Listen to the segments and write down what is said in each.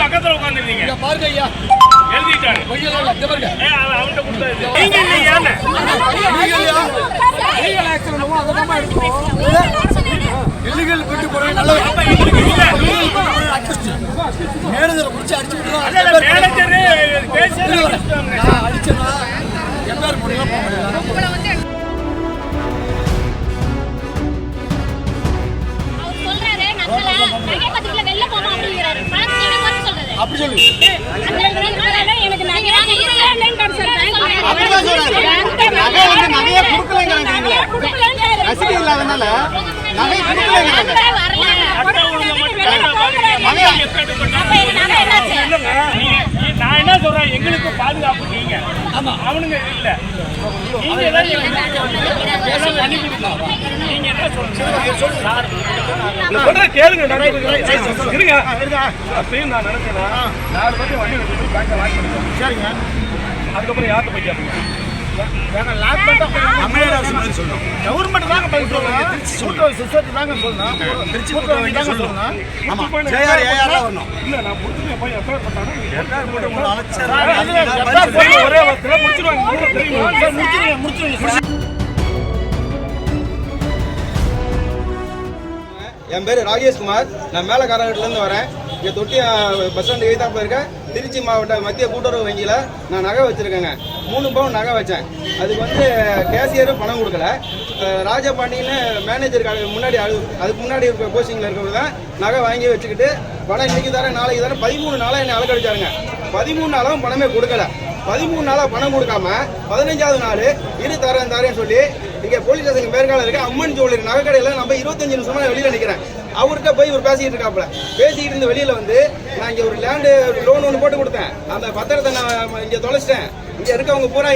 பக்கத்துல உட்கார்ந்துருக்கீங்க பாருங்க ஐயா எழுதிட்டாரு இல்லீகல் பெட்டி போடுறது நல்லது. மேனேஜரை பிடிச்சி அடிச்சுட்டு அடிச்சா எம்ஆர் போடுங்க போக முடியாது. அப்படி சொல்லு ரசீது இல்லாதனால நகை நான் என்ன சொல்றேன், எங்களுக்கு பாதுகாப்பு நீங்க, அவனுங்க இல்ல, நீங்க என்ன சொல்ற கேளுங்க. அப்பயும் நான் நினைச்சேன்னா 4 பத்தி வண்டி வச்சு பேங்க் வாங்கி கொடுத்தேன். சரிங்க, அதுக்கப்புறம் யார்கிட்ட போய் கேட்பீங்க? கவர்மெண்ட் தாங்க பதில் சொல்லுங்க. சொசைட்டி தாங்க சொல்லணும். திருச்சி சொல்லணும். இல்ல நான் முடிச்சுட்டு போய் எஃப்ஐஆர் பண்ணாலும் ஒரே வாரத்தில் முடிச்சிருவாங்க. முடிச்சிருங்க. என் பேர் ராகேஷ்குமார். நான் மேலே காரகட்டிலேருந்து வரேன். இங்கே தொட்டி பஸ் ஸ்டாண்டு எழுத்தாப்பில் இருக்க திருச்சி மாவட்ட மத்திய கூட்டுறவு வங்கியில் நான் நகை வச்சுருக்கேங்க. 3 பவுன் நகை வச்சேன். அதுக்கு வந்து கேஷியரும் பணம் கொடுக்கல. ராஜபாண்டின்னு மேனேஜருக்காக முன்னாடி அதுக்கு முன்னாடி இருக்க போஸ்டிங்கில் இருக்கிறவங்க தான் நகை வாங்கி வச்சுக்கிட்டு பணம் இன்னைக்கு தரேன் நாளைக்கு தரேன் 13 நாளாக என்னை அலக்கடிச்சாருங்க. 13 நாளாகவும் பணமே கொடுக்கல. 13 நாளாக பணம் கொடுக்காம 15வது நாள் தரேன்னு சொல்லி இங்கே போலீஸ் ஸ்டேஷனுக்கு மேற்கால இருக்க அம்மன் ஜுவல்லரி நகை கடையில் நம்ம 25 நிமிஷமா வெளியில் நிற்கிறேன். அவர்கிட்ட போய் இவர் பேசிக்கிட்டு இருக்காப்புல. பேசிக்கிட்டு இருந்த வெளியில் வந்து நான் இங்கே ஒரு லேண்டு லோன் ஒன்று போட்டு கொடுத்தேன். அந்த பத்திரத்தை நான் இங்கே தொலைச்சிட்டேன். இங்கே இருக்கவங்க பூரா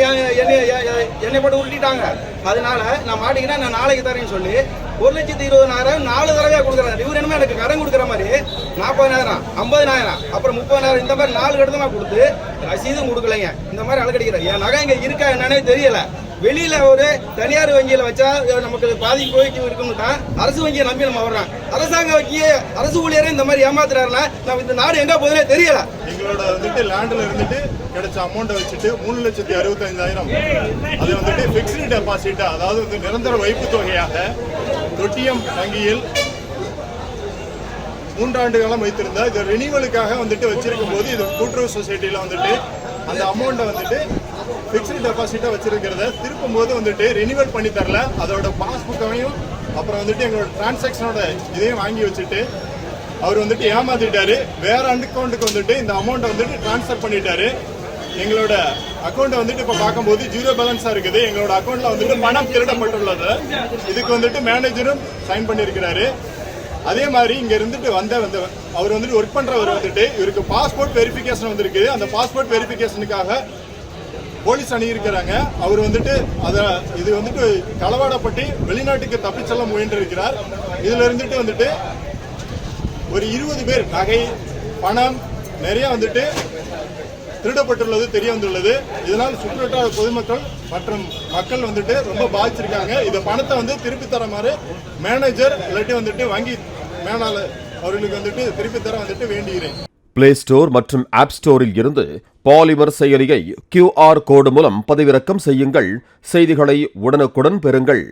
என்னை போட்டு உருட்டிட்டாங்க. அதனால நான் மாட்டிக்கிட்டேன். நான் நாளைக்கு தரேன்னு சொல்லி 1,20,000 4 தடவையாக கொடுக்குறாரு. இவர் என்னமே எனக்கு கடன் கொடுக்குற மாதிரி 40,000 50,000 அப்புறம் 30,000 இந்த மாதிரி 4 கட்டமா கொடுத்து ரசீதும் கொடுக்கலைங்க. இந்த மாதிரி அலக்கடிக்கிறார். என் நகை இங்கே இருக்கா என்னன்னே தெரியல. வெளியில ஒரு தனியார் வங்கியில வச்சா நமக்கு பாதிப்பு போயிட்டு இருக்குன்னு தான் அரசு வங்கியை நம்பி நம்ம வர்றோம். அரசாங்க வங்கியை அரசு ஊழியரை இந்த மாதிரி ஏமாத்துறாருன்னா நம்ம இந்த நாடு எங்க போகுதுன்னே தெரியல. எங்களோட வந்துட்டு லேண்ட்ல இருந்துட்டு கிடைச்ச அமௌண்ட்டை வச்சுட்டு 3,65,000 அது வந்துட்டு பிக்ஸ்டு டெபாசிட், அதாவது வந்து நிரந்தர வைப்பு தொகையாக தொட்டியம் வங்கியில் 3 ஆண்டு காலம் வைத்திருந்தா இது ரினிவலுக்காக வந்துட்டு வச்சிருக்கும் போது இது கூட்டுறவு சொசைட்டில வந்துட்டு அந்த அமௌண்ட்டை வந்துட்டு பிக்ஸ்டு டெபாசிட்டா வச்சிருக்கிறத திருப்பும் போது வந்துட்டு ரினிவல் பண்ணி தரல. அதோட பாஸ்புக்கையும் அப்புறம் வந்துட்டு எங்களோட டிரான்சாக்ஷனோட இதையும் வாங்கி வச்சுட்டு அவர் வந்துட்டு ஏமாத்திட்டாரு. வேற அக்கௌண்ட்டுக்கு வந்துட்டு இந்த அமௌண்ட்டை வந்துட்டு டிரான்ஸ்ஃபர் பண்ணிட்டாரு. எங்களோட அக்கௌண்ட்டை வந்துட்டு இப்போ பார்க்கும்போது 0 பேலன்ஸா இருக்குது. எங்களோட அக்கௌண்ட்ல வந்துட்டு பணம் திருடப்பட்டுள்ளது. இதுக்கு வந்துட்டு மேனேஜரும் சைன் பண்ணியிருக்கிறாரு. அதே மாதிரி இங்க இருந்துட்டு அவர் வந்துட்டு ஒர்க் பண்றவர் வந்துட்டு இவருக்கு பாஸ்போர்ட் வெரிஃபிகேஷன் வந்திருக்கு. அந்த பாஸ்போர்ட் வெரிஃபிகேஷனுக்காக போலீஸ் அணி இருக்கிறாங்க. அவர் வந்துட்டு இது வந்துட்டு களவாடப்பட்டு வெளிநாட்டுக்கு தப்பிச்செல்ல முயன்று இருக்கிறார். இதுல இருந்துட்டு வந்துட்டு ஒரு 20 பேர் நகை பணம் நிறைய வந்துட்டு திருடப்பட்டுள்ளது தெரிய வந்துள்ளது. இதனால் சுற்றுவட்டார பொதுமக்கள் மற்றும் மக்கள் வந்துட்டு ரொம்ப பாதிச்சிருக்காங்க. இந்த பணத்தை வந்து திருப்பி தர மாதிரி மேனேஜர் இல்லாட்டி வந்துட்டு வங்கி மேலாளர் அவர்களுக்கு வந்துட்டு திருப்பி தர வந்துட்டு வேண்டுகிறேன். பிளே ஸ்டோர் மற்றும் ஆப் ஸ்டோரில் இருந்து பாலிமர் செயலியை QR கோடு மூலம் பதிவிறக்கம் செய்யுங்கள். செய்திகளை உடனுக்குடன் பெறுங்கள்.